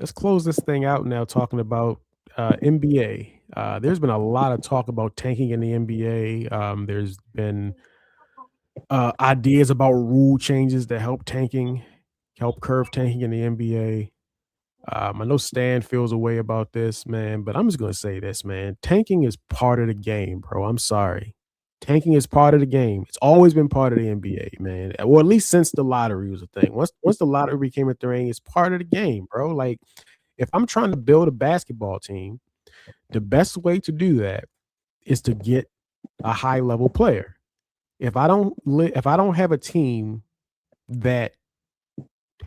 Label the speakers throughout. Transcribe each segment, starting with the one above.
Speaker 1: let's close this thing out now talking about NBA. There's been a lot of talk about tanking in the NBA. There's been ideas about rule changes that help curve tanking in the NBA. I know Stan feels a way about this, man, but I'm just gonna say this, man. Tanking is part of the game, bro. I'm sorry. Tanking is part of the game. It's always been part of the NBA, man. Or at least since the lottery was a thing. Once the lottery became a thing, it's part of the game, bro. Like if I'm trying to build a basketball team, the best way to do that is to get a high level player. If I don't have a team that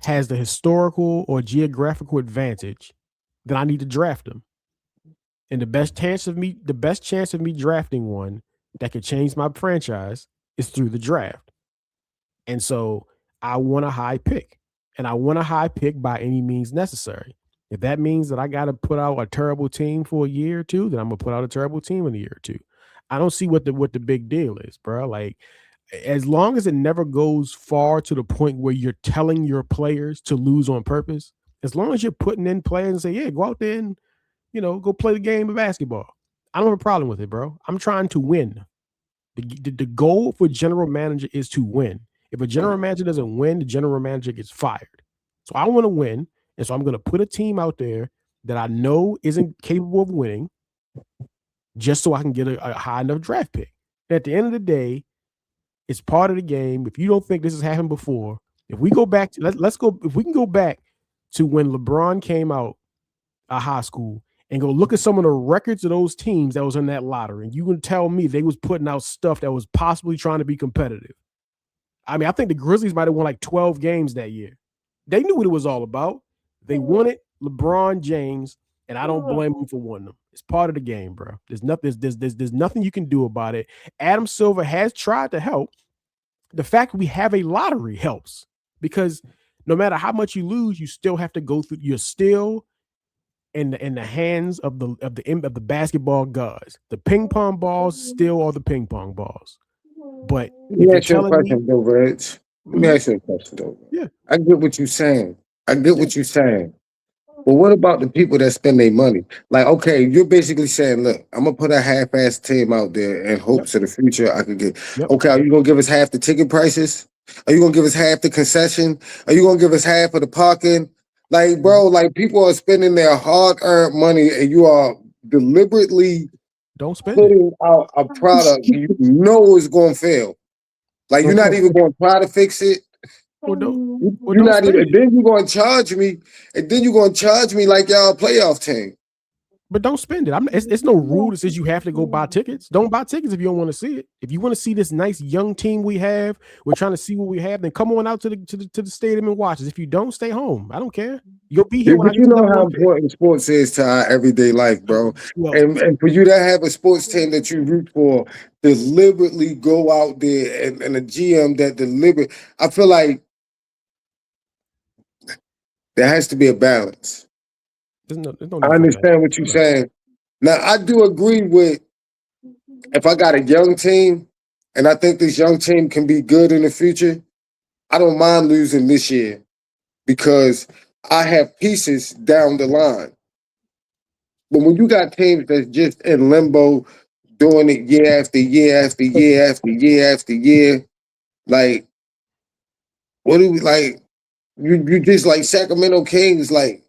Speaker 1: has the historical or geographical advantage, then I need to draft them. And the best chance of me drafting one that could change my franchise is through the draft. And so I want a high pick. And I want a high pick by any means necessary. If that means that I got to put out a terrible team for a year or two, then I'm gonna put out a terrible team in a year or two. I don't see what the big deal is, bro. Like as long as it never goes far to the point where you're telling your players to lose on purpose, as long as you're putting in players and say, yeah, go out there and go play the game of basketball. I don't have a problem with it, bro. I'm trying to win. The goal for general manager is to win. If a general manager doesn't win, the general manager gets fired. So I want to win, and so I'm going to put a team out there that I know isn't capable of winning, just so I can get a high enough draft pick. And at the end of the day, it's part of the game. If you don't think this has happened before, if we go back to let's go, if we can go back to when LeBron came out of high school and go look at some of the records of those teams that was in that lottery, and you can tell me they was putting out stuff that was possibly trying to be competitive. I mean, I think the Grizzlies might have won like 12 games that year. They knew what it was all about. They wanted LeBron James, and I don't blame them for wanting them. It's part of the game, bro. There's nothing you can do about it. Adam Silver has tried to help. The fact we have a lottery helps because no matter how much you lose, you still have to go through. You're still in the hands of the basketball gods. The ping pong balls still are the ping pong balls. But
Speaker 2: Let
Speaker 1: if
Speaker 2: me
Speaker 1: you're
Speaker 2: ask you a
Speaker 1: telling me,
Speaker 2: question, though, Reg. Let me
Speaker 1: mhm,
Speaker 2: ask you a question, though.
Speaker 1: yeah,
Speaker 2: I get what you're saying. I get
Speaker 1: yeah,
Speaker 2: what you're saying. But what about the people that spend their money? Like, okay, you're basically saying, look, I'm gonna put a half-ass team out there in
Speaker 1: yep,
Speaker 2: hopes of the future I could get.
Speaker 1: yep.
Speaker 2: Okay, are you gonna give us half the ticket prices? Are you gonna give us half the concession? Are you gonna give us half of the parking? Like,
Speaker 1: Mhm.
Speaker 2: bro, like people are spending their hard-earned money, and you are deliberately
Speaker 1: Don't spend it.
Speaker 2: putting out a product you know is gonna fail. Like, you're
Speaker 1: Well,
Speaker 2: not
Speaker 1: well,
Speaker 2: even gonna try to fix it.
Speaker 1: well, don't well,
Speaker 2: You're
Speaker 1: don't
Speaker 2: not even.
Speaker 1: spend
Speaker 2: And
Speaker 1: it.
Speaker 2: then you're gonna charge me, and then you're gonna charge me like y'all a playoff team.
Speaker 1: But don't spend it. It's no rule that says you have to go buy tickets. Don't buy tickets if you don't want to see it. If you want to see this nice young team we have, we're trying to see what we have. Then come on out to the stadium and watch us. If you don't, stay home. I don't care. You'll be
Speaker 2: Yeah,
Speaker 1: here when
Speaker 2: but
Speaker 1: I get
Speaker 2: you
Speaker 1: the
Speaker 2: know
Speaker 1: number
Speaker 2: how
Speaker 1: one pick.
Speaker 2: important sports is to our everyday life, bro.
Speaker 1: Well,
Speaker 2: And for you to have a sports team that you root for, deliberately go out there and a GM that deliberate, I feel like there has to be a balance.
Speaker 1: there's no
Speaker 2: I
Speaker 1: need for that.
Speaker 2: understand what you're
Speaker 1: Right.
Speaker 2: saying. Now, I do agree with if I got a young team and I think this young team can be good in the future, I don't mind losing this year because I have pieces down the line. But when you got teams that's just in limbo, doing it year after year after year after year after year, like what do we like? You just like Sacramento Kings, like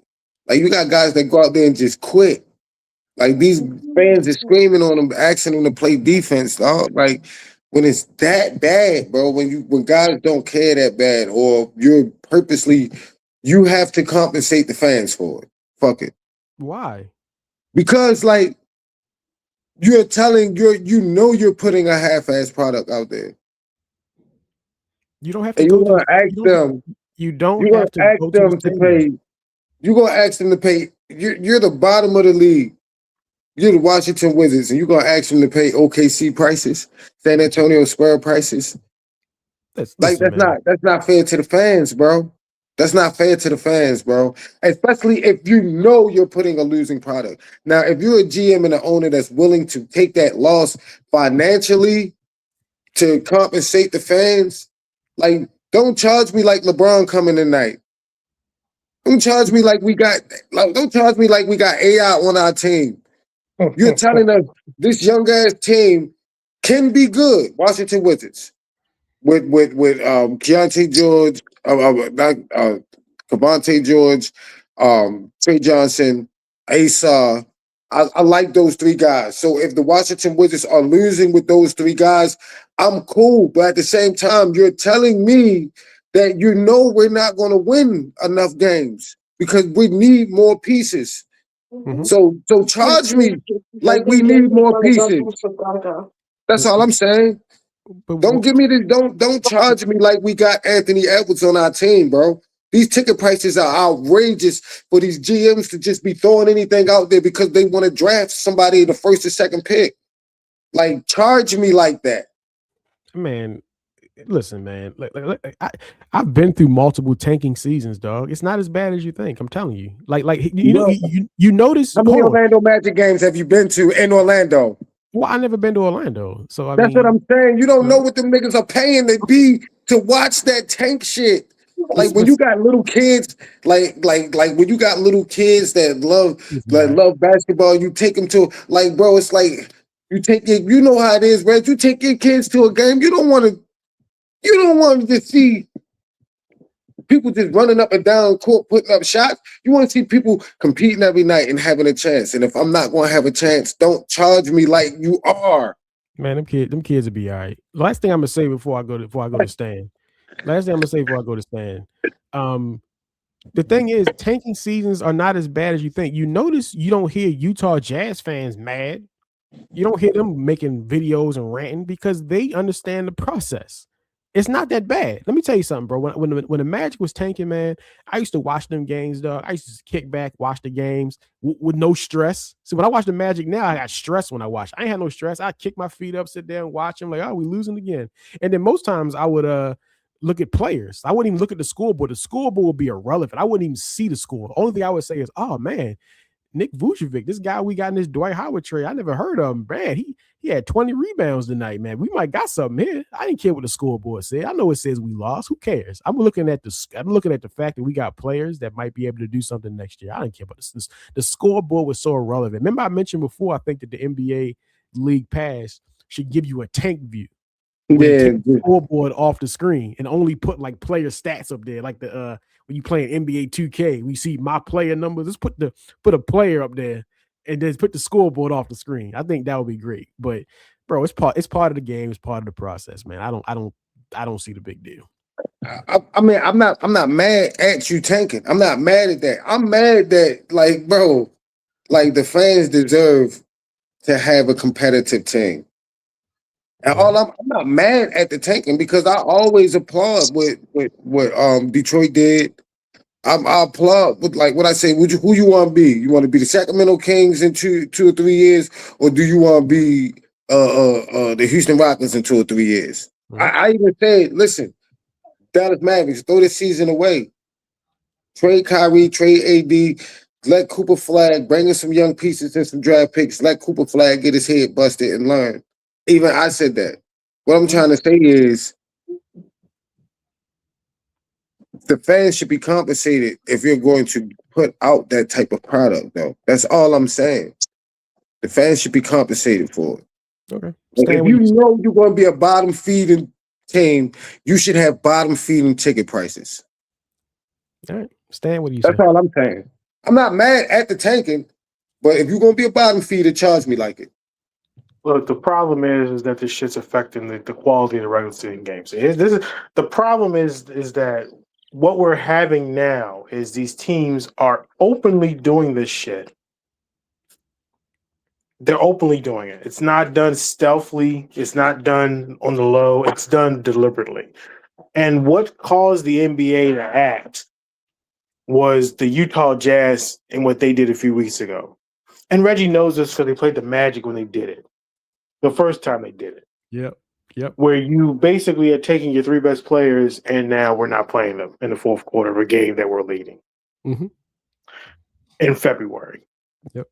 Speaker 2: you got guys that go out there and just quit. Like these fans are screaming on them, asking them to play defense, dog. Like when it's that bad, bro. When guys don't care that bad, or you're purposely, you have to compensate the fans for it. Fuck it,
Speaker 1: Why?
Speaker 2: because like you're putting a half-ass product out there,
Speaker 1: You don't have to
Speaker 2: and
Speaker 1: go to the. You don't
Speaker 2: you're gonna
Speaker 1: have to
Speaker 2: ask
Speaker 1: go to the
Speaker 2: them to
Speaker 1: stadium.
Speaker 2: pay, you're gonna ask them to pay. You're the bottom of the league. You're the Washington Wizards, and you're gonna ask them to pay OKC prices, San Antonio Spurs prices. Like
Speaker 1: Listen, man.
Speaker 2: that's not fair to the fans, bro. That's not fair to the fans, bro. Especially if you know you're putting a losing product. Now, if you're a GM and an owner that's willing to take that loss financially to compensate the fans, like don't charge me like LeBron coming tonight. Don't charge me like don't charge me like we got AI on our team. You're telling us this young ass team can be good. Washington Wizards with Keontae George, Cavante George, Trey Johnson, Asa. I like those three guys. So if the Washington Wizards are losing with those three guys, I'm cool. But at the same time, you're telling me that we're not going to win enough games because we need more pieces.
Speaker 1: Mm-hmm.
Speaker 2: So charge me like we need more pieces. That's all I'm saying.
Speaker 1: But
Speaker 2: Don't give me this. Don't charge me like we got Anthony Edwards on our team, bro. These ticket prices are outrageous for these GMs to just be throwing anything out there because they want to draft somebody in the first or second pick. Like, charge me like that.
Speaker 1: Man, listen, man. I've been through multiple tanking seasons, dog. It's not as bad as you think. I'm telling you. You notice.
Speaker 2: How many Orlando Magic games have you been to in Orlando?
Speaker 1: Well, I never been to Orlando, so
Speaker 2: that's what I'm saying. You don't know what them niggas are paying to watch that tank shit. Like when you got little kids, like when you got little kids that love basketball, you take them to bro. It's like you know how it is, Red. You take your kids to a game. You don't want to see people just running up and down court, putting up shots. You want to see people competing every night and having a chance. And if I'm not going to have a chance, don't charge me like you are.
Speaker 1: Man, them kids will be all right. Last thing I'm gonna say before I go to Stan. The thing is, tanking seasons are not as bad as you think. You notice you don't hear Utah Jazz fans mad. You don't hear them making videos and ranting because they understand the process. It's not that bad. Let me tell you something, bro. When the Magic was tanking, man, I used to watch them games, dog. I used to kick back, watch the games with no stress. So when I watch the Magic now, I got stress when I watch. I ain't had no stress. I kick my feet up, sit there and watch them like, oh, we losing again. And then most times I would look at players. I wouldn't even look at the scoreboard. The scoreboard would be irrelevant. I wouldn't even see the score. The only thing I would say is, oh, man, Nick Vucevic, this guy we got in this Dwight Howard trade, I never heard of him. Man, he had 20 rebounds tonight, man. We might got something here. I didn't care what the scoreboard said. I know it says we lost. Who cares? I'm looking at the fact that we got players that might be able to do something next year. I didn't care about this. The scoreboard was so irrelevant. Remember I mentioned before, I think that the NBA League Pass should give you a tank view.
Speaker 2: Yeah,
Speaker 1: take the scoreboard off the screen and only put like player stats up there, like the when you play NBA 2K, we see my player numbers. Let's put a player up there and then put the scoreboard off the screen. I think that would be great. But bro, it's part of the game, it's part of the process, man. I don't see the big deal.
Speaker 2: I mean, I'm not mad at you tanking. I'm not mad at that. I'm mad that, like, bro, like the fans deserve to have a competitive team. And I'm not mad at the tanking because I always applaud what Detroit did. I applaud with like what I say. Who you want to be? You want to be the Sacramento Kings in 2 or 3 years, or do you want to be the Houston Rockets in 2 or 3 years? I even say, listen, Dallas Mavericks, throw this season away. Trade Kyrie, trade AD, let Cooper Flag bring in some young pieces and some draft picks. Let Cooper Flag get his head busted and learn. Even I said that. What I'm trying to say is the fans should be compensated if you're going to put out that type of product, though. That's all I'm saying. The fans should be compensated for it.
Speaker 1: Okay.
Speaker 2: Like if you know you're going to be a bottom feeding team, you should have bottom feeding ticket prices.
Speaker 1: All right. Stan, what do you
Speaker 2: say? That's all I'm saying. I'm not mad at the tanking, but if you're going to be a bottom feeder, charge me like it.
Speaker 3: Look, the problem is that this shit's affecting the quality of the regular season games. The problem is that what we're having now is these teams are openly doing this shit. They're openly doing it. It's not done stealthily. It's not done on the low. It's done deliberately. And what caused the NBA to act was the Utah Jazz and what they did a few weeks ago. And Reggie knows this because they played the Magic when they did it. The first time they did it.
Speaker 1: Yep.
Speaker 3: Where you basically are taking your 3 best players and now we're not playing them in the fourth quarter of a game that we're leading.
Speaker 1: Mm-hmm.
Speaker 3: In February.
Speaker 1: Yep.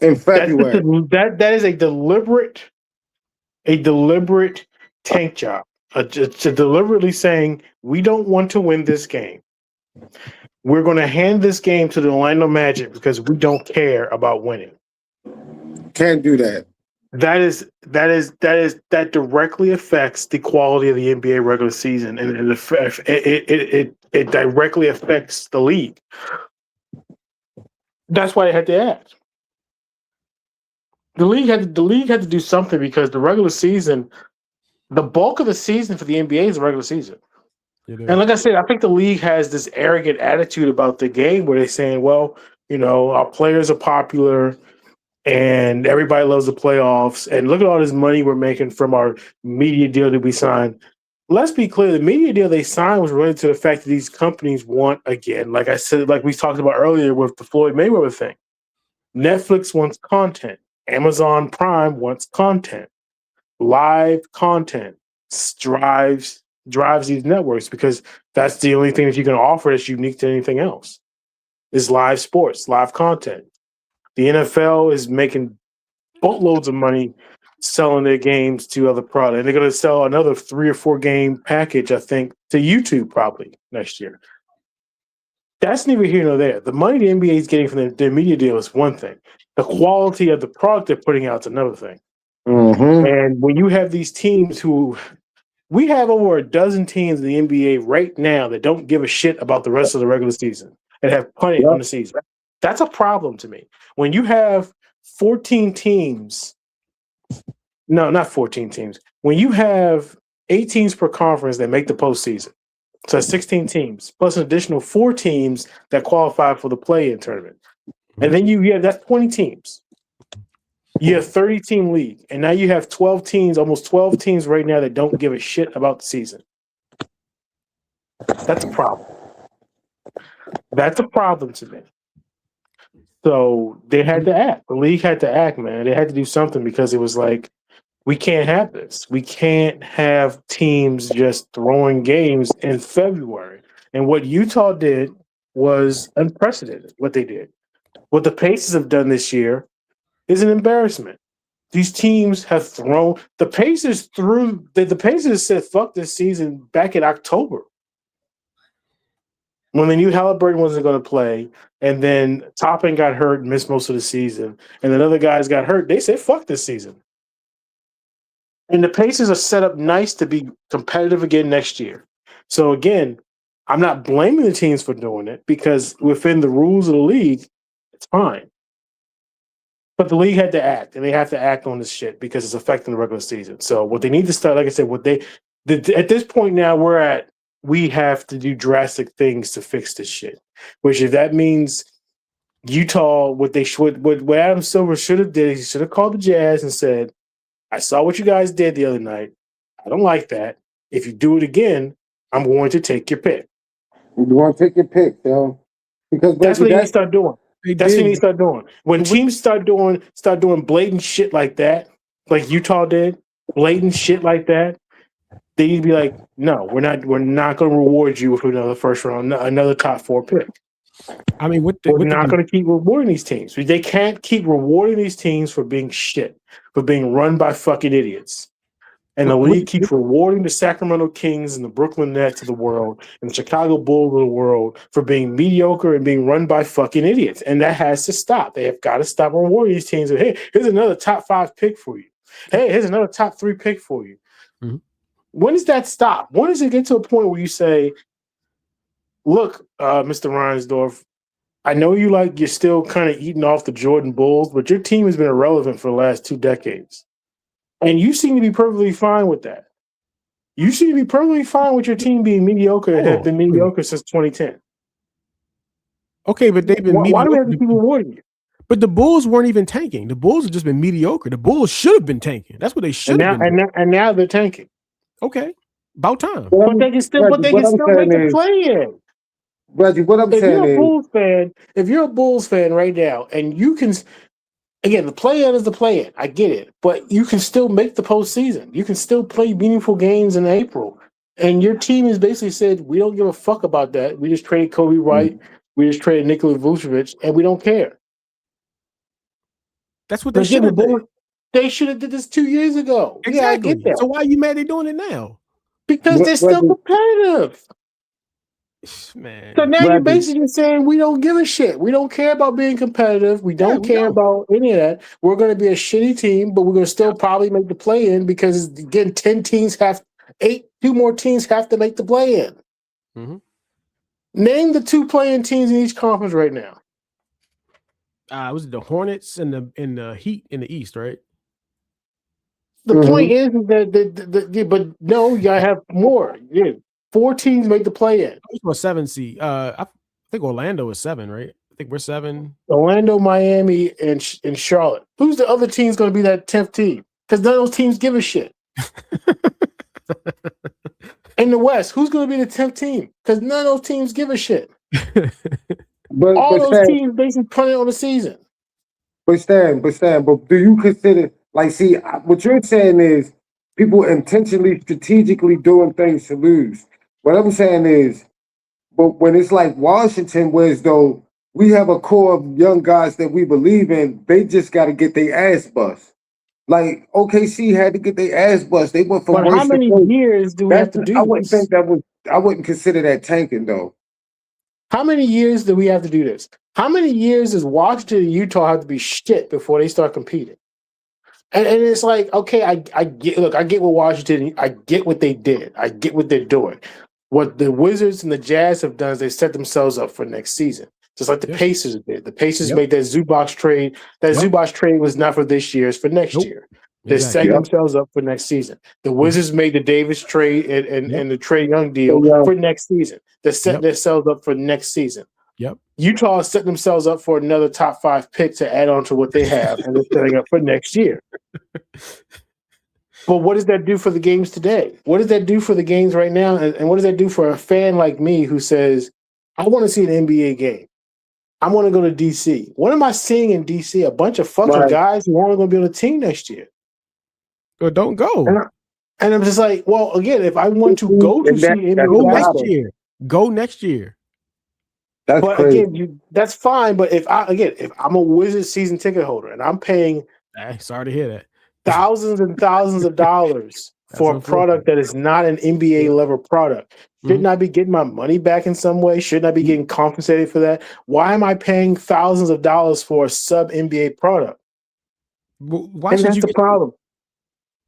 Speaker 2: In February.
Speaker 3: That is a deliberate tank job. Deliberately saying we don't want to win this game. we're going to hand this game to the Orlando Magic because we don't care about winning.
Speaker 2: Can't do that.
Speaker 3: That directly affects the quality of the NBA regular season, and it directly affects the league. That's why they had to act. The league had to do something because the regular season, the bulk of the season for the NBA is the regular season. And like I said, I think the league has this arrogant attitude about the game where they're saying, well, our players are popular and everybody loves the playoffs. And look at all this money we're making from our media deal that we signed. Let's be clear. The media deal they signed was related to the fact that these companies want, again, like I said, like we talked about earlier with the Floyd Mayweather thing. Netflix wants content. Amazon Prime wants content. Live content drives these networks because that's the only thing that you can offer that's unique to anything else is live sports, live content. The NFL is making boatloads of money selling their games to other products. And they're going to sell another 3 or 4 game package, I think, to YouTube probably next year. That's neither here nor there. The money the NBA is getting from their media deal is one thing. The quality of the product they're putting out is another thing.
Speaker 2: Mm-hmm.
Speaker 3: And when you have these teams we have over a dozen teams in the NBA right now that don't give a shit about the rest of the regular season and have punted on the season. That's a problem to me. When you have 14 teams, no, not 14 teams. When you have 8 teams per conference that make the postseason, so that's 16 teams, plus an additional 4 teams that qualify for the play-in tournament. And then you have that's 20 teams. You have 30-team league, and now you have 12 teams, almost 12 teams right now that don't give a shit about the season. That's a problem. That's a problem to me. So they had to act. The league had to act, man. They had to do something because it was like, we can't have this. We can't have teams just throwing games in February. And what Utah did was unprecedented, what they did. What the Pacers have done this year is an embarrassment. These teams have thrown the Pacers the Pacers said fuck this season back in October when they knew Halliburton wasn't going to play, and then Toppin got hurt and missed most of the season, and then other guys got hurt. They said fuck this season. And the Pacers are set up nice to be competitive again next year. So again, I'm not blaming the teams for doing it because within the rules of the league, it's fine. But the league had to act, and they have to act on this shit because it's affecting the regular season. So what they need to start, like I said, at this point now we have to do drastic things to fix this shit. Which if that means Utah, what Adam Silver should have did, he should have called the Jazz and said, I saw what you guys did the other night. I don't like that. If you do it again, I'm going to take your pick.
Speaker 2: You want to take your pick, yo? Because
Speaker 3: that's what you need to start doing. That's what you need to start doing. When teams start doing blatant shit like that, like Utah did, blatant shit like that, they need to be like, no, we're not going to reward you with another first round, another top 4 pick.
Speaker 1: I mean,
Speaker 3: we're not going to keep rewarding these teams. They can't keep rewarding these teams for being shit, for being run by fucking idiots. And the league keeps rewarding the Sacramento Kings and the Brooklyn Nets of the world and the Chicago Bulls of the world for being mediocre and being run by fucking idiots. And that has to stop. They have got to stop rewarding these teams. Hey, here's another top 5 pick for you. Hey, here's another top 3 pick for you. Mm-hmm. When does that stop? When does it get to a point where you say, look, Mr. Reinsdorf, I know you're still kind of eating off the Jordan Bulls, but your team has been irrelevant for the last 2 decades. And you seem to be perfectly fine with that. You seem to be perfectly fine with your team being mediocre and have been mediocre since 2010.
Speaker 1: Okay, but they've been mediocre.
Speaker 3: Why do we have to keep rewarding you?
Speaker 1: But the Bulls weren't even tanking. The Bulls have just been mediocre. The Bulls should have been tanking. That's what they should have been doing.
Speaker 3: And now they're tanking.
Speaker 1: Okay. About time.
Speaker 3: But they can still make the play-in.
Speaker 2: Reggie, what I'm saying is,
Speaker 3: if you're a Bulls fan right now, and you can, again, the play-in is the play-in. I get it, but you can still make the postseason. You can still play meaningful games in April, and your team has basically said, "We don't give a fuck about that. We just traded Kobe White, we just traded Nikola Vucevic, and we don't care."
Speaker 1: That's what they should have done.
Speaker 3: They should have did this 2 years ago.
Speaker 1: Exactly. Yeah, I get that. So why are you mad they're doing it now?
Speaker 3: Because they're still competitive.
Speaker 1: Man,
Speaker 3: So now you're
Speaker 2: Bradley,
Speaker 3: basically saying we don't give a shit. We don't care about being competitive. We don't
Speaker 1: we
Speaker 3: care
Speaker 1: don't.
Speaker 3: about any of that. We're going to be a shitty team, but we're going to still probably make the play in because again, 2 more teams have to make the play in.
Speaker 1: Mhm.
Speaker 3: Name the 2 playing teams in each conference right now.
Speaker 1: Was it the Hornets and the Heat in the East, right?
Speaker 3: The
Speaker 2: Mhm.
Speaker 3: point is that but no, you gotta have more. Yeah, 4 teams make the play in.
Speaker 1: A 7 seed. I think Orlando is 7, right? I think we're 7.
Speaker 3: Orlando, Miami, and Charlotte. Who's the other team's going to be that 10th team? Because none of those teams give a shit. In the West, who's going to be the 10th team? Because none of those teams give a shit. All those
Speaker 2: Stan,
Speaker 3: teams basically punted on the season.
Speaker 2: but do you consider what you're saying is people intentionally, strategically doing things to lose? What I'm saying is, but when it's like Washington, where as though we have a core of young guys that we believe in, they just got to get their ass bust. Like OKC had to get their ass bust. They went from
Speaker 3: But how
Speaker 2: worst to
Speaker 3: many
Speaker 2: first.
Speaker 3: years do we have to
Speaker 2: I
Speaker 3: do
Speaker 2: wouldn't
Speaker 3: this?
Speaker 2: think that was. I wouldn't consider that tanking though.
Speaker 3: How many years do we have to do this? How many years does Washington and Utah have to be shit before they start competing? And it's like, okay, I get what Washington, I get what they did. I get what they're doing. What the Wizards and the Jazz have done is they set themselves up for next season. Just like the Pacers did. The Pacers made that Zubac trade. That Zubac trade was not for this year, it's for next year. They're setting themselves up for next season. The Wizards made the Davis trade and the Trae Young deal for next season. They're setting themselves up for next season.
Speaker 1: Yep.
Speaker 3: Utah is setting themselves up for another top 5 pick to add on to what they have, and they're setting up for next year. But what does that do for the games today? What does that do for the games right now? And what does that do for a fan like me who says, I want to see an NBA game? I want to go to DC. What am I seeing in DC? A bunch of fucking guys who aren't going to be on the team next year.
Speaker 1: Or don't go.
Speaker 3: And I'm just like, well, again, if I want to go to see NBA,
Speaker 1: go next year. Go next year.
Speaker 2: That's crazy.
Speaker 3: Again, that's fine. But if I'm a Wizards season ticket holder and I'm paying,
Speaker 1: sorry to hear that,
Speaker 3: thousands and thousands of dollars for a product that is not an NBA level product, shouldn't I be getting my money back in some way? Shouldn't I be getting compensated for that? Why am I paying thousands of dollars for a sub NBA product?
Speaker 1: Why should
Speaker 3: that's
Speaker 1: you
Speaker 3: the problem?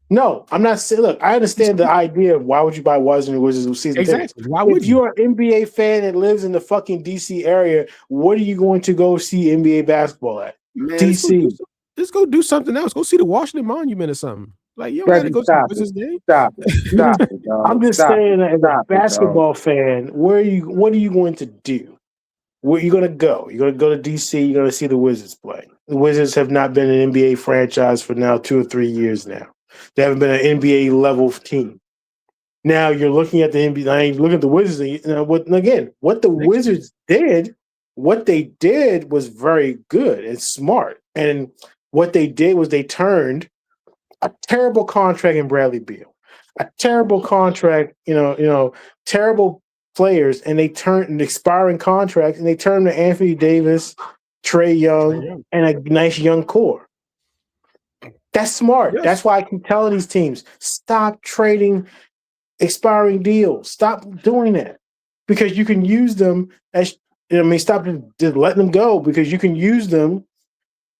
Speaker 3: No, I'm not saying. Look, I understand the idea of why would you buy Washington Wizards season tickets.
Speaker 1: Why would
Speaker 3: if you're an NBA fan that lives in the fucking DC area, what are you going to go see NBA basketball at?
Speaker 1: Man,
Speaker 3: DC.
Speaker 1: Let's go do something else. Go see the Washington Monument or something. Like, you don't gotta go see the Wizards game.
Speaker 2: Stop it,
Speaker 3: I'm just saying, as a basketball fan, what are you going to do? Where are you going to go? You're going to go to DC. You're going to see the Wizards play. The Wizards have not been an NBA franchise for now 2 or 3 years now. They haven't been an NBA level team. Now you're looking at the NBA. Look at the Wizards. What the Wizards did, what they did was very good and smart. And what they did was they turned a terrible contract in Bradley Beal, a terrible contract, terrible players, and they turned an expiring contract and they turned to Anthony Davis, Trae Young, and a nice young core. That's smart.
Speaker 1: Yes.
Speaker 3: That's why I keep telling these teams, stop trading expiring deals. Stop doing that. Because you can use them stop just letting them go because you can use them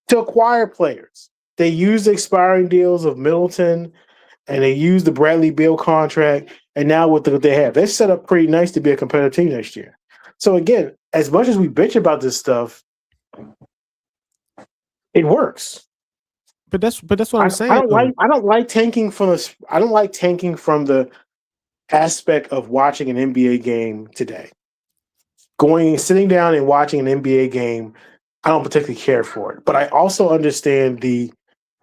Speaker 3: to acquire players. They use the expiring deals of Middleton and they use the Bradley Beal contract. And now what they have, they're set up pretty nice to be a competitive team next year. So again, as much as we bitch about this stuff, it works.
Speaker 1: But that's what I'm saying.
Speaker 3: I don't like tanking from the aspect of watching an NBA game today. Sitting down and watching an NBA game, I don't particularly care for it. But I also understand the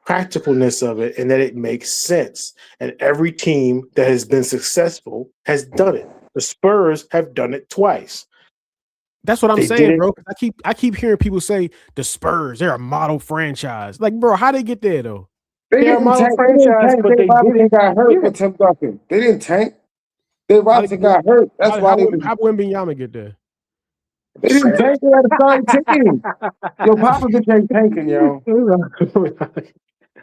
Speaker 3: practicalness of it and that it makes sense. And every team that has been successful has done it. The Spurs have done it twice.
Speaker 1: That's what I'm saying, bro. I keep hearing people say the Spurs, they're a model franchise. Like, bro, how they get there though?
Speaker 3: They're a model franchise, but they
Speaker 2: got hurt with Tim Duncan. They didn't tank. They Robinson got hurt. That's why
Speaker 1: how Wembanyama get there?
Speaker 2: They didn't tank. They had a starting team. Yo, Popovich ain't tanking, yo.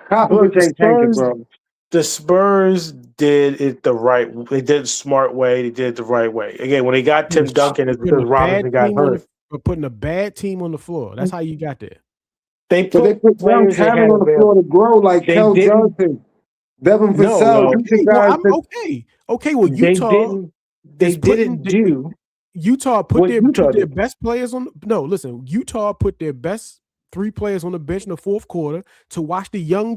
Speaker 2: Popovich ain't tanking, bro.
Speaker 3: The Spurs did it the right. They did it the smart way. They did it the right way. Again, when they got Tim Duncan, it's because Robinson got hurt.
Speaker 1: Putting a bad team on the floor. That's how you got there.
Speaker 3: They
Speaker 2: But they put young talent on the floor to grow, like Kel Johnson, Devin Vassell.
Speaker 1: Okay. Well, Utah.
Speaker 3: They didn't do.
Speaker 1: Utah put their best players on. No, listen. Utah put their best 3 players on the bench in the fourth quarter to watch the young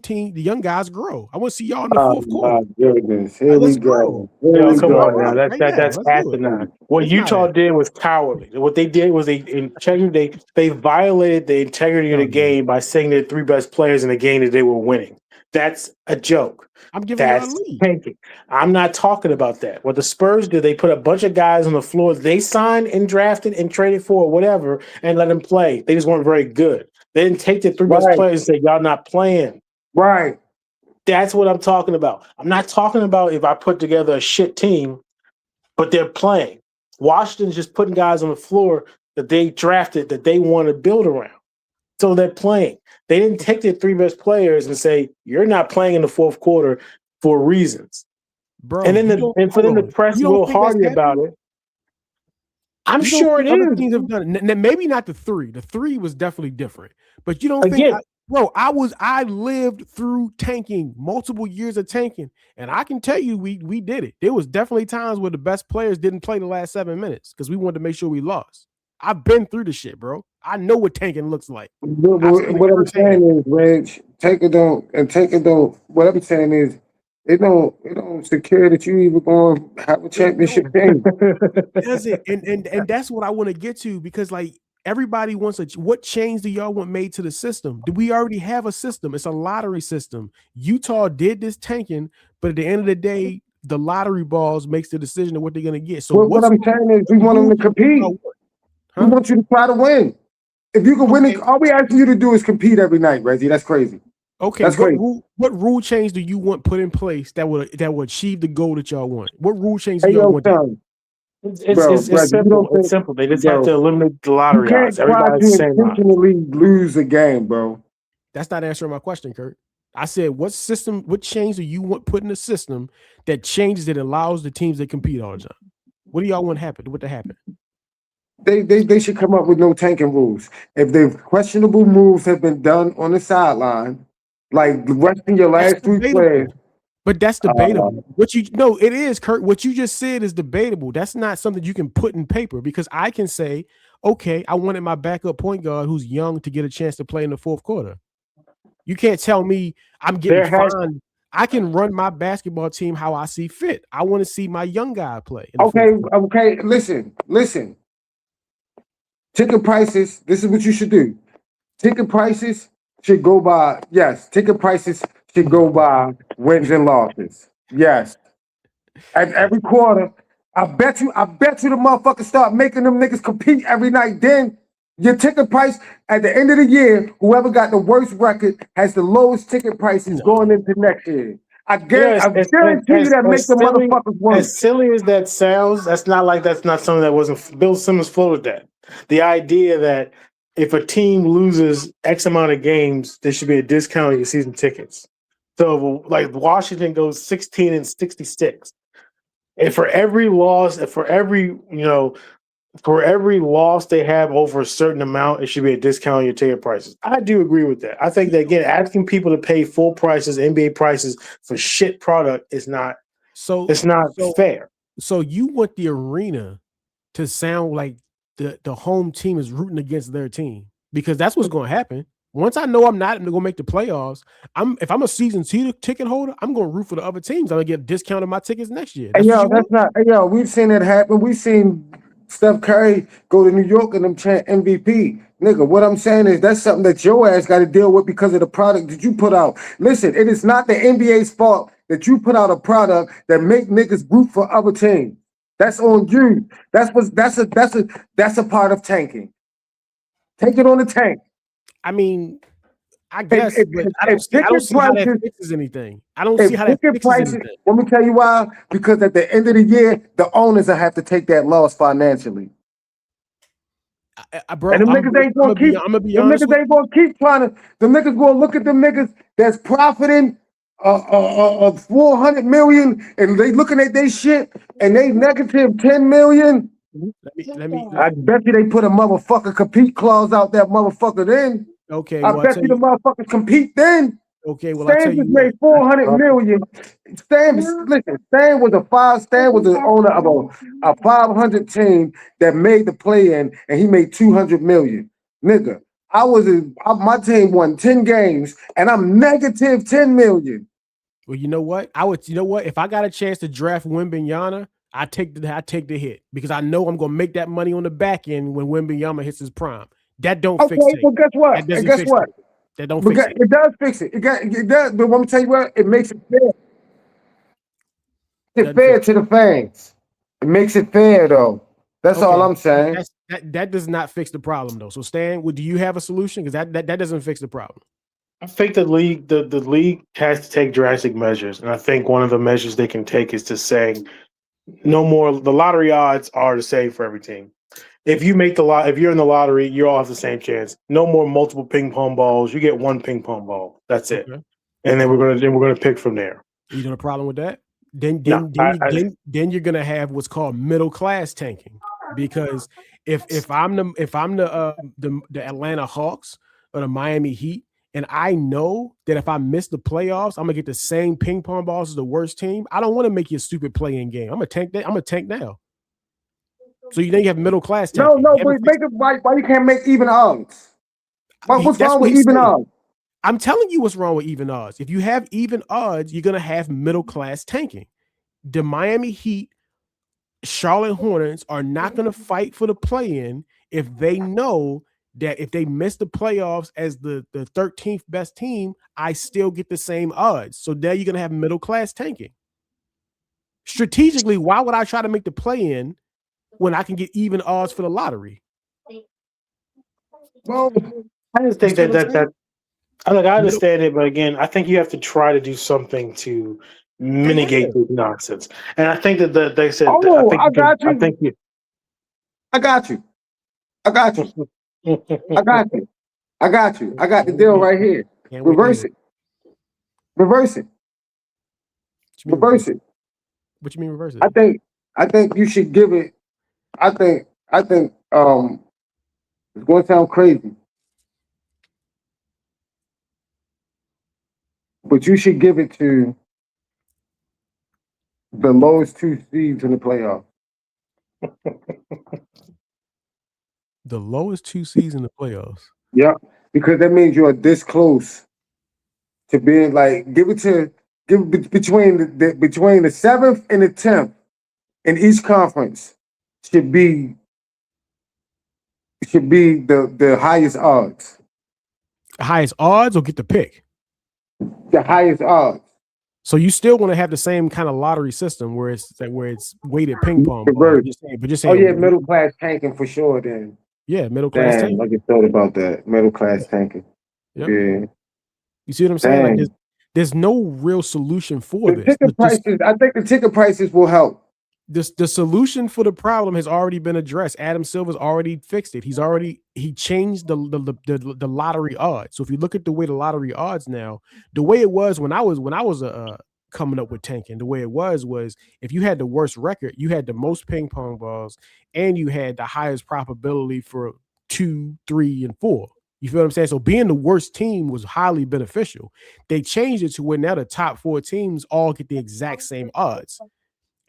Speaker 1: guys grow. I want to see y'all in the fourth quarter.
Speaker 2: Goodness. Here we go.
Speaker 3: Come on now. That's asinine. What Utah did was cowardly. What they did was they violated the integrity of the game by saying their 3 best players in the game that they were winning. That's a joke.
Speaker 1: I'm giving you a lead.
Speaker 3: Tanking. I'm not talking about that. What the Spurs did, they put a bunch of guys on the floor they signed and drafted and traded for whatever and let them play. They just weren't very good. They didn't take the 3 best players and say, y'all not playing.
Speaker 2: Right.
Speaker 3: That's what I'm talking about. I'm not talking about if I put together a shit team, but they're playing. Washington's just putting guys on the floor that they drafted that they want to build around. So they're playing. They didn't take their 3 best players and say, you're not playing in the fourth quarter for reasons.
Speaker 1: Bro,
Speaker 3: and for them to press Will Hardy about it. I'm sure it is.
Speaker 1: Teams have done it. Maybe not the 3. The 3 was definitely different. But you don't think, I lived through tanking, multiple years of tanking, and I can tell you we did it. There was definitely times where the best players didn't play the last 7 minutes because we wanted to make sure we lost. I've been through the shit, bro. I know what tanking looks like.
Speaker 2: What I'm saying is, Reg, tanking don't. What I'm saying is, it don't secure that you even gonna have a championship game.
Speaker 1: Does it? And that's what I want to get to because like everybody wants what change do y'all want made to the system? Do we already have a system? It's a lottery system. Utah did this tanking, but at the end of the day, the lottery balls makes the decision of what they're gonna get. So
Speaker 2: what I'm saying is, we want them to compete. We want you to try to win. If you can win it, all we asking you to do is compete every night, Reggie. That's crazy.
Speaker 1: Okay, that's crazy. What rule change do you want put in place that would achieve the goal that y'all want? What rule change do y'all want?
Speaker 3: It's simple. It's simple. They just have to eliminate the lottery odds.
Speaker 2: Everybody's the same intentionally lose a game, bro.
Speaker 1: That's not answering my question, Kurt. I said, what change do you want put in the system that changes it allows the teams to compete all the time? What do y'all want to happen?
Speaker 2: They should come up with no tanking rules. If the questionable moves have been done on the sideline, like resting your last 3 players.
Speaker 1: But that's debatable. It is, Kurt. What you just said is debatable. That's not something you can put in paper because I can say, okay, I wanted my backup point guard who's young to get a chance to play in the fourth quarter. You can't tell me I'm getting fined. I can run my basketball team how I see fit. I want to see my young guy play.
Speaker 2: Okay. Listen. Ticket prices, this is what you should do. Ticket prices should go by, wins and losses. Yes. At every quarter, I bet you the motherfuckers start making them niggas compete every night. Then your ticket price at the end of the year, whoever got the worst record has the lowest ticket prices going into next year. I guarantee you that makes the motherfuckers work.
Speaker 3: As silly as that sounds, that's not something that wasn't. Bill Simmons floated that. The idea that if a team loses X amount of games, there should be a discount on your season tickets. So, like Washington goes 16-66, and for every loss, for every loss they have over a certain amount, it should be a discount on your ticket prices. I do agree with that. I think that again, asking people to pay full prices, NBA prices for shit product is not. It's not fair.
Speaker 1: So you want the arena to sound like the home team is rooting against their team because that's what's going to happen. Once I know I'm not going to make the playoffs, if I'm a season ticket holder, I'm going to root for the other teams. I'm going to get a discount on my tickets next year.
Speaker 2: We've seen it happen. We've seen Steph Curry go to New York and them chant MVP. Nigga, what I'm saying is that's something that your ass got to deal with because of the product that you put out. Listen, it is not the NBA's fault that you put out a product that make niggas root for other teams. That's on you. That's a part of tanking. Take it on the tank.
Speaker 1: I mean, I guess, but I don't see how that fixes anything. I don't see how that fixes anything.
Speaker 2: Let me tell you why. Because at the end of the year, the owners will have to take that loss financially.
Speaker 1: Bro,
Speaker 2: and the niggas ain't gonna keep. The niggas ain't gonna keep trying to. The niggas gonna look at the niggas that's profiting $400 million, and they looking at their shit, and they negative $10 million.
Speaker 1: Let me.
Speaker 2: I bet you they put a motherfucker compete clause out that motherfucker then.
Speaker 1: Okay,
Speaker 2: I
Speaker 1: well,
Speaker 2: bet you the motherfuckers compete then.
Speaker 1: okay, well, I tell
Speaker 2: Stan
Speaker 1: you
Speaker 2: just made
Speaker 1: what.
Speaker 2: $400 million. Stan was the owner of a 500 team that made the play-in, and he made $200 million. Nigga, my team won 10 games, and I'm negative $10 million.
Speaker 1: Well, you know what? You know what? If I got a chance to draft Wembanyama, I take the hit because I know I'm gonna make that money on the back end when Wembanyama hits his prime. That don't fix it.
Speaker 2: Well, guess what?
Speaker 1: That doesn't
Speaker 2: Guess
Speaker 1: fix
Speaker 2: what?
Speaker 1: it. That don't fix it.
Speaker 2: It does fix it. It does. But let me tell you what, it makes it fair. It's fair to the fans. It makes it fair, though. That's all I'm saying.
Speaker 1: That does not fix the problem, though. So, Stan, do you have a solution? Because that doesn't fix the problem.
Speaker 3: I think the league has to take drastic measures, and I think one of the measures they can take is to saying no more. The lottery odds are the same for every team. If you make if you're in the lottery, you all have the same chance. No more multiple ping pong balls. You get one ping pong ball. That's it.
Speaker 1: Okay.
Speaker 3: And then we're gonna pick from there.
Speaker 1: You got a problem with that? Then you're gonna have what's called middle class tanking, because if I'm the Atlanta Hawks or the Miami Heat, and I know that if I miss the playoffs, I'm gonna get the same ping pong balls as the worst team. I don't want to make you a stupid play-in game. I'm gonna tank that. I'm gonna tank now. So you have middle class tanking.
Speaker 2: No, but make it right. Why you can't make even odds? What's wrong with even odds?
Speaker 1: I'm telling you what's wrong with even odds. If you have even odds, you're gonna have middle class tanking. The Miami Heat, Charlotte Hornets are not gonna fight for the play-in if they know that if they miss the playoffs as the 13th best team, I still get the same odds. So there you're gonna have middle class tanking. Strategically, why would I try to make the play-in when I can get even odds for the lottery?
Speaker 2: Well,
Speaker 3: I just think that I understand it, but again, I think you have to try to do something to mitigate the nonsense. And I think that they said, I got you.
Speaker 2: I got you. I got the deal right here. Reverse it. What you mean reverse it? I think you should give it. I think it's going to sound crazy, but you should give it to the lowest two seeds in the playoffs.
Speaker 1: The lowest two seeds in the playoffs.
Speaker 2: Yeah, because that means you're this close to being like give between the 7th and the 10th in each conference should be the highest odds.
Speaker 1: The highest odds or get the pick?
Speaker 2: The highest odds.
Speaker 1: So you still want to have the same kind of lottery system where it's weighted ping pong.
Speaker 2: But you're saying middle class tanking for sure. Then
Speaker 1: middle class tanking.
Speaker 2: I just thought about that. Middle class tanking. Yep. Yeah.
Speaker 1: You see what I'm saying? Like there's no real solution for this.
Speaker 2: I think the ticket prices will help.
Speaker 1: The solution for the problem has already been addressed. Adam Silver's already fixed it. He changed the lottery odds. So if you look at the way the lottery odds now, the way it was when I was coming up with tanking, the way it was if you had the worst record, you had the most ping pong balls and you had the highest probability for 2, 3, and 4. You feel what I'm saying? So being the worst team was highly beneficial. They changed it to where now the top 4 teams all get the exact same odds.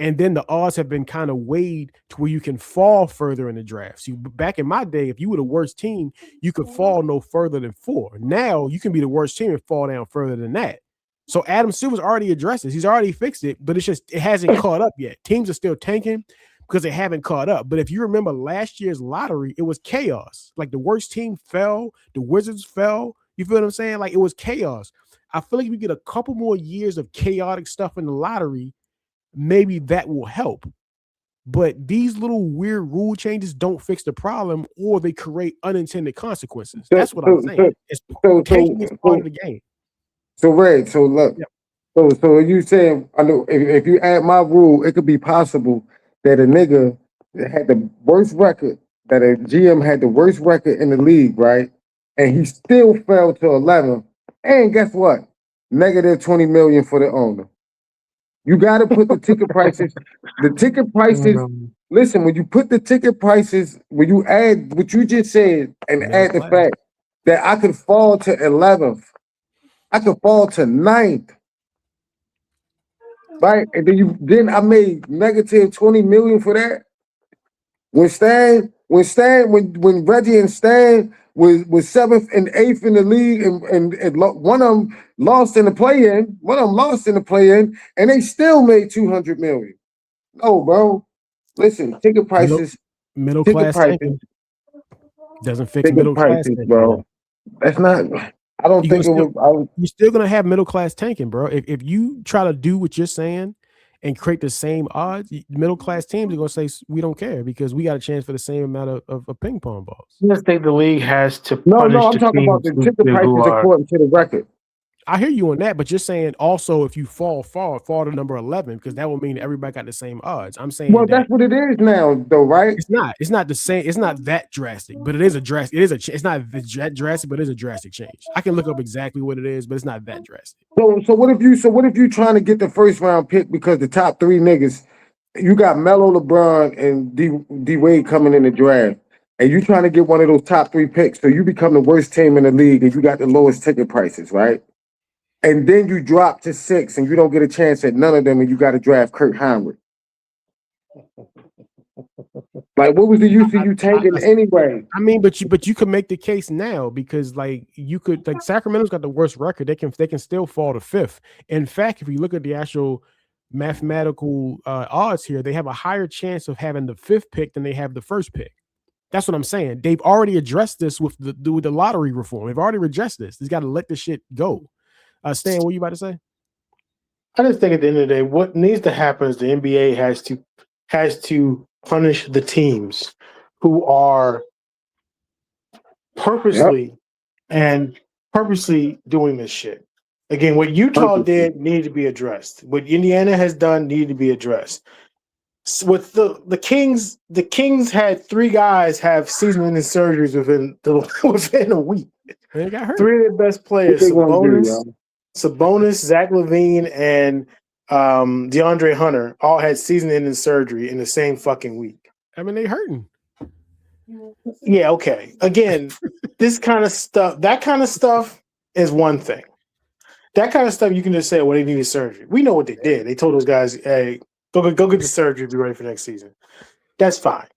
Speaker 1: And then the odds have been kind of weighed to where you can fall further in the draft. So back in my day, if you were the worst team, you could fall no further than 4. Now you can be the worst team and fall down further than that. So Adam Silver's already addressed this. He's already fixed it, but it hasn't caught up yet. Teams are still tanking because they haven't caught up. But if you remember last year's lottery, it was chaos. Like the worst team fell, the Wizards fell. You feel what I'm saying? Like it was chaos. I feel like we get a couple more years of chaotic stuff in the lottery, maybe that will help. But these little weird rule changes don't fix the problem, or they create unintended consequences. That's what I'm saying. Tanking is part of the game.
Speaker 2: So Red, so look, so you saying I know if you add my rule, it could be possible that a nigga that had the worst record, that a GM had the worst record in the league, right? And he still fell to 11. And guess what? negative 20 million for the owner. You got to put the ticket prices. The ticket prices. Listen, when you put the ticket prices, when you add what you just said and
Speaker 1: Middle
Speaker 2: add the
Speaker 1: class.
Speaker 2: fact that I could fall to 11th, I could fall to 9th, right? And then I made negative 20 million for that. When Reggie and Stan was 7th and 8th in the league, and one of them lost in the play-in, and they still made 200 million. No, bro. Listen, ticket prices,
Speaker 1: Middle
Speaker 2: ticket
Speaker 1: class
Speaker 2: prices,
Speaker 1: tanking doesn't fix
Speaker 2: ticket
Speaker 1: middle class
Speaker 2: prices,
Speaker 1: tanking.
Speaker 2: bro. That's not. I don't
Speaker 1: You're
Speaker 2: think it was.
Speaker 1: still gonna have middle class tanking, bro. If you try to do what you're saying and create the same odds, middle class teams are gonna say we don't care because we got a chance for the same amount of ping pong balls.
Speaker 3: I just think the league has to
Speaker 2: No,
Speaker 3: punish
Speaker 2: I'm
Speaker 3: the
Speaker 2: talking about
Speaker 3: teams
Speaker 2: the ticket
Speaker 3: who
Speaker 2: prices
Speaker 3: are.
Speaker 2: according to the record.
Speaker 1: I hear you on that, but you're saying also if you fall to number 11 because that will mean everybody got the same odds. I'm saying
Speaker 2: Well, that's what it is now, though, right?
Speaker 1: it's not the same. It's not that drastic, but it is a drastic. It's not that drastic, but it's a drastic change. I can look up exactly what it is, but it's not that drastic.
Speaker 2: So what if you trying to get the first round pick because the top 3 niggas, you got Melo, LeBron, and D Wade coming in the draft, and you trying to get one of those top 3 picks, so you become the worst team in the league, and you got the lowest ticket prices, right? And then you drop to 6, and you don't get a chance at none of them, and you got to draft Kurt Heinrich. Like, what was the use of you taking anyway?
Speaker 1: I mean, but you could make the case now because Sacramento's got the worst record. They can still fall to 5th. In fact, if you look at the actual mathematical odds here, they have a higher chance of having the 5th pick than they have the 1st pick. That's what I'm saying. They've already addressed this with the lottery reform. They've already addressed this. They've got to let this shit go. Stan, what are you about to say?
Speaker 3: I just think at the end of the day, what needs to happen is the NBA has to punish the teams who are purposely doing this shit. Again, what Utah did needed to be addressed. What Indiana has done needed to be addressed. With the Kings had 3 guys have season-ending surgeries within a week.
Speaker 1: They got hurt.
Speaker 3: 3 of their best players, Sabonis, Zach LaVine, and DeAndre Hunter, all had season-ending surgery in the same fucking week.
Speaker 1: I mean, they hurting.
Speaker 3: Yeah, okay. Again, that kind of stuff is one thing. That kind of stuff you can just say, well, they needed surgery. We know what they did. They told those guys, hey, go get the surgery, be ready for next season. That's fine.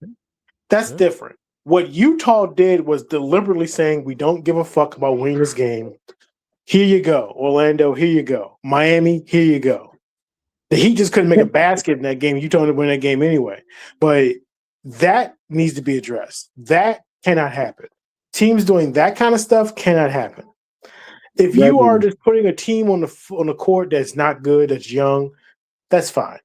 Speaker 3: That's different. What Utah did was deliberately saying, we don't give a fuck about winning this game. Here you go. Orlando, here you go. Miami, here you go. The Heat just couldn't make a basket in that game. Utah would win that game anyway. But that needs to be addressed. That cannot happen. Teams doing that kind of stuff cannot happen. If you are just putting a team on the court that's not good, that's young, that's fine.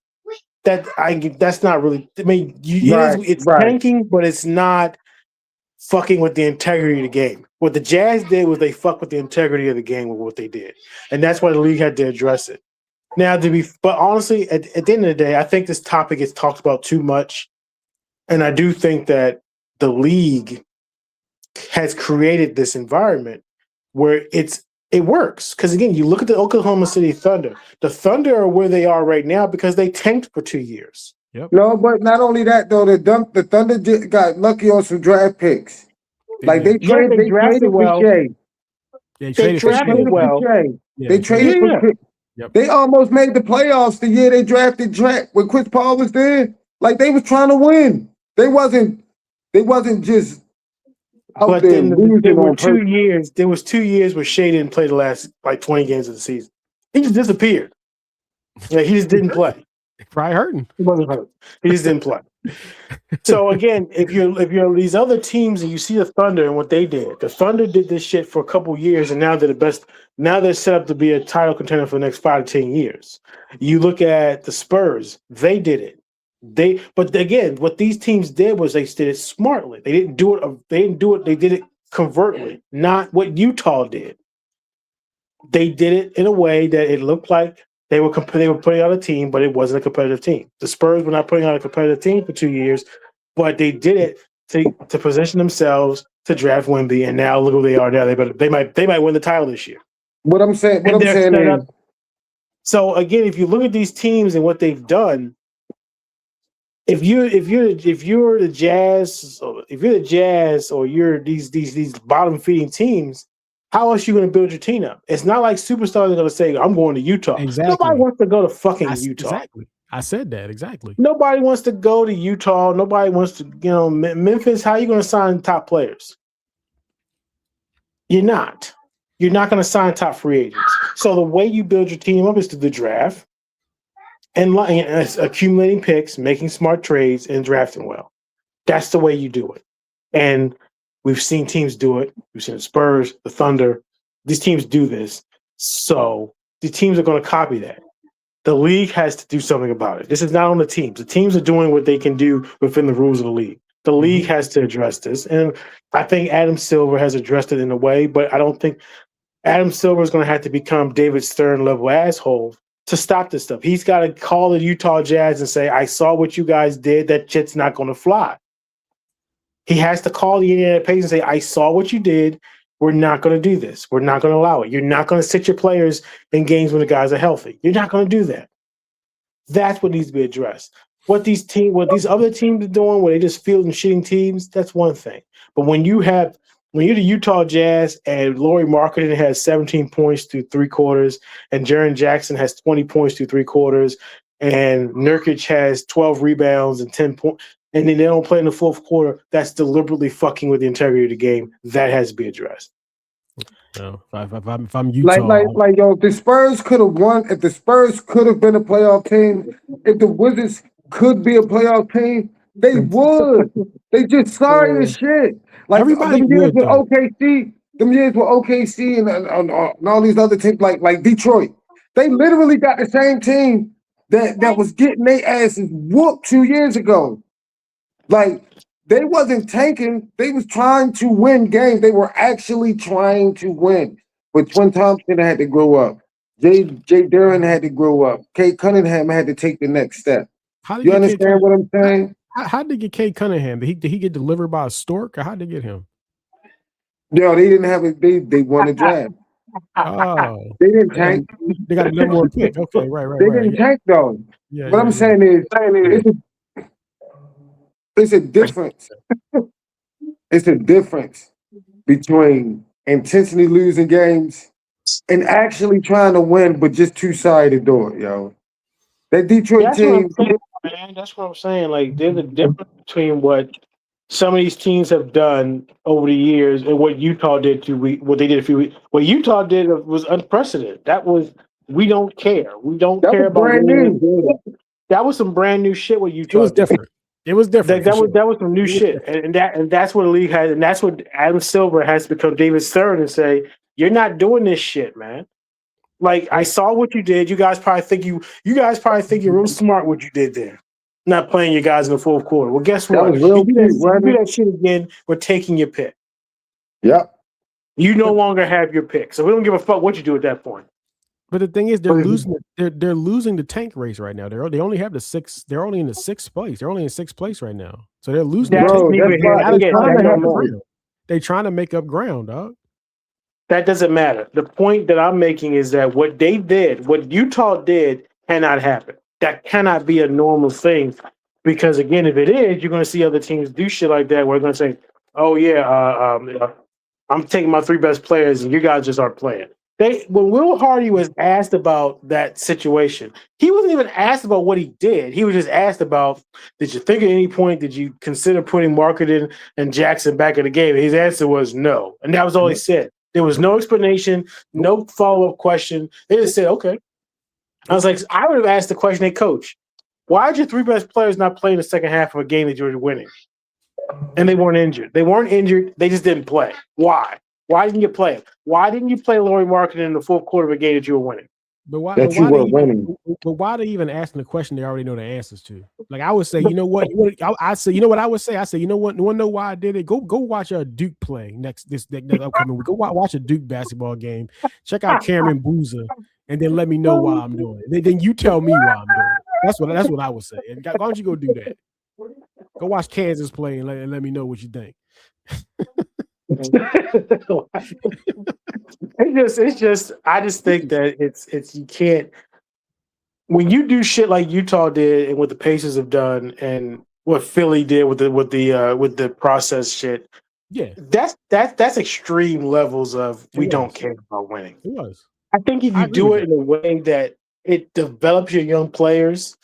Speaker 3: That's not really. I mean, it's tanking, but it's not fucking with the integrity of the game. What the Jazz did was they fucked with the integrity of the game with what they did, and that's why the league had to address it. Now, but honestly, at the end of the day, I think this topic is talked about too much, and I do think that the league has created this environment where it works. Because again, you look at the Oklahoma City Thunder. The Thunder are where they are right now because they tanked for 2 years.
Speaker 1: Yep.
Speaker 2: No, but not only that though, the Thunder got lucky on some draft picks. They traded
Speaker 3: well.
Speaker 2: for Shea.
Speaker 1: They traded
Speaker 3: well.
Speaker 2: They traded for Shea.
Speaker 1: Yep.
Speaker 2: They almost made the playoffs the year they drafted Drake when Chris Paul was there. Like they was trying to win. They wasn't just out
Speaker 3: but
Speaker 2: there
Speaker 3: then
Speaker 2: losing
Speaker 3: there were
Speaker 2: on
Speaker 3: 2 years. There was 2 years where Shea didn't play the last 20 games of the season. He just disappeared. He just didn't play.
Speaker 1: Probably hurting.
Speaker 3: He wasn't hurt. He just didn't play. So again, if you're these other teams and you see the Thunder and what they did, the Thunder did this shit for a couple years, and now they're the best. Now they're set up to be a title contender for the next 5 to 10 years. You look at the Spurs; they did it. But again, what these teams did was they did it smartly. They didn't do it. They did it covertly, not what Utah did. They did it in a way that it looked like they were putting out a team, but it wasn't a competitive team. The Spurs were not putting out a competitive team for 2 years, but they did it to position themselves to draft Wemby, and now look who they are now. They might win the title this year.
Speaker 2: What I'm saying
Speaker 3: And they're
Speaker 2: is,
Speaker 3: set up. So again, if you look at these teams and what they've done, if you're the Jazz or you're these bottom feeding teams, how else are you going to build your team up? It's not like superstars are going to say, "I'm going to Utah."
Speaker 1: Exactly.
Speaker 3: Nobody wants to go to fucking Utah.
Speaker 1: Exactly. I said that exactly.
Speaker 3: Nobody wants to go to Utah. Nobody wants to, Memphis. How are you going to sign top players? You're not. You're not going to sign top free agents. So the way you build your team up is through the draft and accumulating picks, making smart trades, and drafting well. That's the way you do it. And we've seen teams do it. We've seen the Spurs, the Thunder. These teams do this. So the teams are going to copy that. The league has to do something about it. This is not on the teams. The teams are doing what they can do within the rules of the league. The league has to address this. And I think Adam Silver has addressed it in a way, but I don't think Adam Silver is going to have to become David Stern level asshole to stop this stuff. He's got to call the Utah Jazz and say, I saw what you guys did. That shit's not going to fly. He has to call the Indiana Pacers and say, I saw what you did. We're not going to do this. We're not going to allow it. You're not going to sit your players in games when the guys are healthy. You're not going to do that. That's what needs to be addressed. What these other teams are doing, where they just fielding shitting teams, that's one thing. But when you're the Utah Jazz and Lauri Markkanen has 17 points through three quarters, and Jaren Jackson has 20 points through three quarters, and Nurkic has 12 rebounds and 10 points, and then they don't play in the fourth quarter, that's deliberately fucking with the integrity of the game. That has to be addressed.
Speaker 1: No, if I'm Utah,
Speaker 2: like yo, if the Spurs could have won, if the Spurs could have been a playoff team, if the Wizards could be a playoff team, they would. They just sorry as shit. Like
Speaker 1: Everybody
Speaker 2: them years
Speaker 1: would,
Speaker 2: with
Speaker 1: though.
Speaker 2: OKC and all these other teams like Detroit, they literally got the same team that was getting their asses whooped 2 years ago. Like they wasn't tanking, they was trying to win games. They were actually trying to win. But Twin Thompson had to grow up. Jay Duran had to grow up. Kate Cunningham had to take the next step. You understand what I'm saying?
Speaker 1: How did they get Kate Cunningham? Did he get delivered by a stork, or how did they get him?
Speaker 2: No, they didn't have it. They won the draft.
Speaker 1: Oh,
Speaker 2: They didn't tank.
Speaker 1: They got a number one pick. Okay, right.
Speaker 2: They didn't tank though.
Speaker 1: Yeah,
Speaker 2: What I'm saying is, it's a difference. It's a difference between intentionally losing games and actually trying to win, but just too sorry to do it, yo. That Detroit team.
Speaker 3: Man, that's what I'm saying. Like, there's a difference between what some of these teams have done over the years and what Utah did what they did a few weeks. What Utah did was unprecedented. That was, we don't care. We don't care about
Speaker 2: brand new.
Speaker 3: That was some brand new shit. What Utah
Speaker 1: it was different. It was different.
Speaker 3: That was some new shit, and that's what the league has, and that's what Adam Silver has to become David Stern and say, you're not doing this shit, man. Like, I saw what you did. You guys probably think you're real smart what you did there. Not playing your guys in the fourth quarter. Well, guess what?
Speaker 2: Was real
Speaker 3: you do that shit again, we're taking your pick.
Speaker 2: Yep.
Speaker 3: You no longer have your pick. So we don't give a fuck what you do at that point.
Speaker 1: But the thing is, they're losing. They're losing the tank race right now. They only have the six. They're only in the sixth place. They're only in sixth place right now. So they're losing. They're trying to make up ground, dog.
Speaker 3: That doesn't matter. The point that I'm making is that what they did, what Utah did, cannot happen. That cannot be a normal thing, because again, if it is, you're going to see other teams do shit like that. We're going to say, "Oh yeah, I'm taking my three best players, and you guys just aren't playing." When Will Hardy was asked about that situation, he wasn't even asked about what he did. He was just asked about, did you think at any point, did you consider putting Markkanen and Jackson back in the game? And his answer was no. And that was all he said. There was no explanation, no follow-up question. They just said, okay. I was like, I would have asked the question, hey, coach, why did your three best players not play in the second half of a game that you were winning? And they weren't injured. They weren't injured. They just didn't play. Why? Why didn't you play him? Why didn't you play Lauri Markkanen in the fourth quarter of a game that you were winning?
Speaker 1: But why they even asking the question they already know the answers to? Like, I would say, you know what? I say, you know what I would say? I say, you know what? You want to know why I did it? Go watch a Duke play this upcoming week. Go watch a Duke basketball game. Check out Cameron Boozer, and then let me know why I'm doing it. Then you tell me why I'm doing it. That's what I would say. And why don't you go do that? Go watch Kansas play and let me know what you think.
Speaker 3: It's I just think that it's you can't when you do shit like Utah did and what the Pacers have done and what Philly did with the process shit.
Speaker 1: Yeah,
Speaker 3: That's extreme levels of
Speaker 1: it
Speaker 3: we don't
Speaker 1: was.
Speaker 3: care about winning.
Speaker 1: It was.
Speaker 3: I think if
Speaker 1: I
Speaker 3: you
Speaker 1: agree
Speaker 3: do
Speaker 1: with
Speaker 3: it in a way that it develops your young players,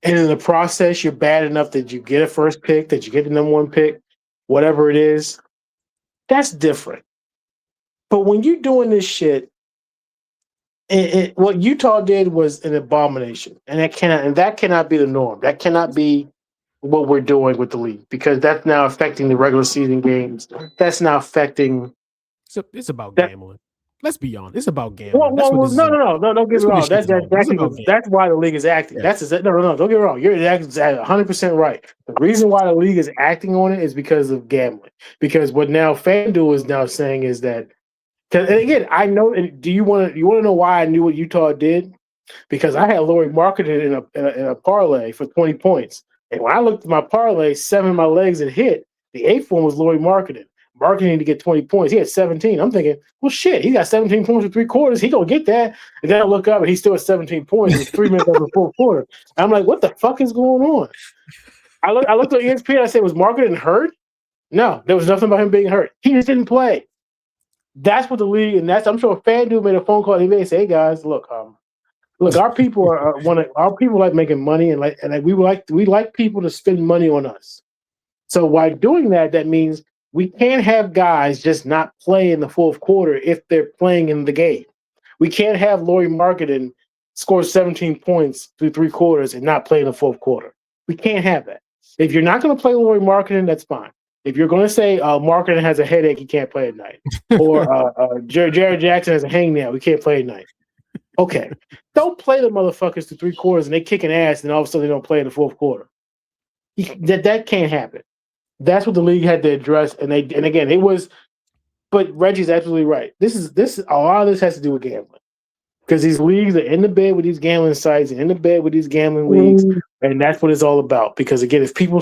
Speaker 3: and in the process you're bad enough that you get a first pick, that you get the number one pick, whatever it is, that's different. But when you're doing this shit, what Utah did was an abomination, and that cannot be the norm. That cannot be what we're doing with the league because that's now affecting the regular season games. That's now affecting
Speaker 1: It's about
Speaker 3: that.
Speaker 1: gambling. Let's be honest. It's about
Speaker 3: Well,
Speaker 1: gambling. That's what this is all.
Speaker 3: no, don't get
Speaker 1: That's
Speaker 3: me
Speaker 1: what this
Speaker 3: wrong.
Speaker 1: shit is all about. It's about gambling.
Speaker 3: That's why the league is acting.
Speaker 1: Yeah.
Speaker 3: No, don't get me wrong. You're 100% right. The reason why the league is acting on it is because of gambling. Because what now FanDuel is now saying is that, and again, I know. Do you want to know why I knew what Utah did? Because I had Lauri Markkanen in a parlay for 20 points, and when I looked at my parlay, 7 of my legs had hit. The 8th one was Lauri Markkanen. Marketing to get 20 points. He had 17. I'm thinking, well, shit, he got 17 points in 3 quarters. He gonna get that. And then I look up and he's still at 17 points. It was 3 minutes of the fourth quarter. And I'm like, what the fuck is going on? I looked at ESPN. I said, was Marketing hurt? No, there was nothing about him being hurt. He just didn't play. That's what the league, and I'm sure FanDuel made a phone call. He may say, hey guys, look, our people our people like making money and we like people to spend money on us. So by doing that, that means we can't have guys just not play in the fourth quarter if they're playing in the game. We can't have Lauri Markkanen score 17 points through 3 quarters and not play in the fourth quarter. We can't have that. If you're not going to play Lauri Markkanen, that's fine. If you're going to say Markkanen has a headache, he can't play at night, or Jared Jackson has a hangnail, we can't play at night. Okay, don't play the motherfuckers through 3 quarters and they kicking ass, and all of a sudden they don't play in the fourth quarter. That can't happen. That's what the league had to address, and again it was. But Reggie's absolutely right. This a lot of this has to do with gambling because these leagues are in the bed with these gambling sites and in the bed with these gambling leagues, and that's what it's all about. Because again, if people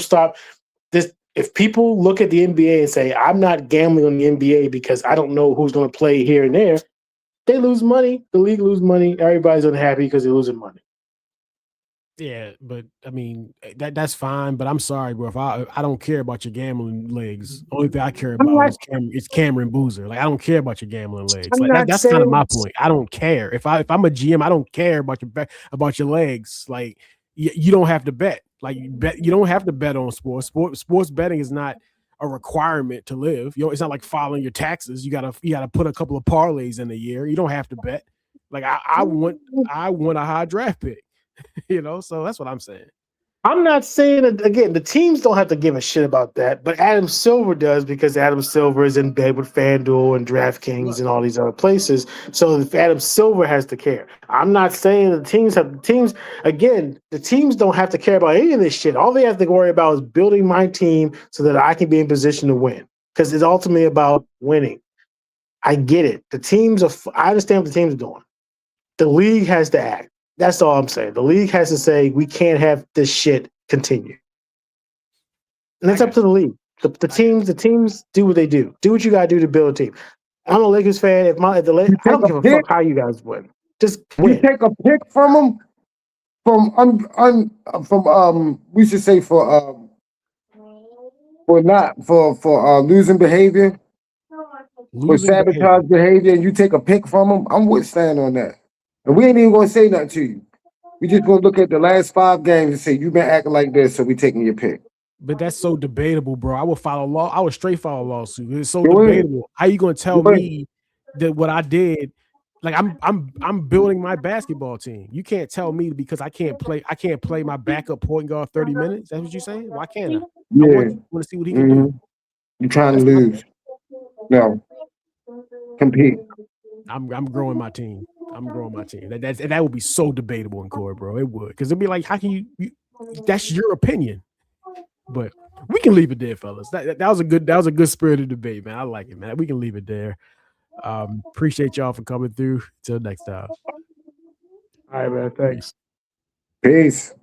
Speaker 3: look at the NBA and say, "I'm not gambling on the NBA because I don't know who's going to play here and there," they lose money. The league lose money. Everybody's unhappy because they're losing money.
Speaker 1: Yeah, but I mean that's fine. But I'm sorry, bro. If I don't care about your gambling legs. Only thing I care about is Cameron Boozer. Like I don't care about your gambling legs. Like that's kind of my point. I don't care. If I'm a GM, I don't care about your legs. Like you don't have to bet. Like you don't have to bet on sports. Sports betting is not a requirement to live. It's not like filing your taxes. You gotta put a couple of parlays in a year. You don't have to bet. Like I want a high draft pick. So that's what I'm saying.
Speaker 3: I'm not saying that, again, the teams don't have to give a shit about that, but Adam Silver does because Adam Silver is in bed with FanDuel and DraftKings and all these other places. So if Adam Silver has to care. I'm not saying the teams don't have to care about any of this shit. All they have to worry about is building my team so that I can be in position to win because it's ultimately about winning. I get it. I understand what the team's doing. The league has to act. That's all I'm saying. The league has to say we can't have this shit continue, and that's up to the league. The teams do what they do. Do what you gotta do to build a team. I'm a Lakers fan. I don't give a fuck how you guys win. Just win.
Speaker 2: You take a pick from them we should say for losing behavior, for sabotage behavior, and you take a pick from them. I'm with Stan on that. And we ain't even gonna say nothing to you. We just gonna look at the last 5 games and say you've been acting like this, so we taking your pick.
Speaker 1: But that's so debatable, bro. I would straight file a lawsuit. It's so debatable. How you gonna tell me that what I did? Like I'm building my basketball team. You can't tell me because I can't play my backup point guard 30 minutes. That's what you're saying? Why can't I?
Speaker 2: Yeah.
Speaker 1: I want to see what he can do.
Speaker 2: You're trying to lose. No. Compete.
Speaker 1: I'm growing my team. That would be so debatable in court, bro. It would, because it'd be like, how can you? That's your opinion, but we can leave it there, fellas. That was a good spirited debate, man. I like it, man. We can leave it there. Appreciate y'all for coming through. Till next time.
Speaker 3: All right, man. Thanks.
Speaker 2: Peace.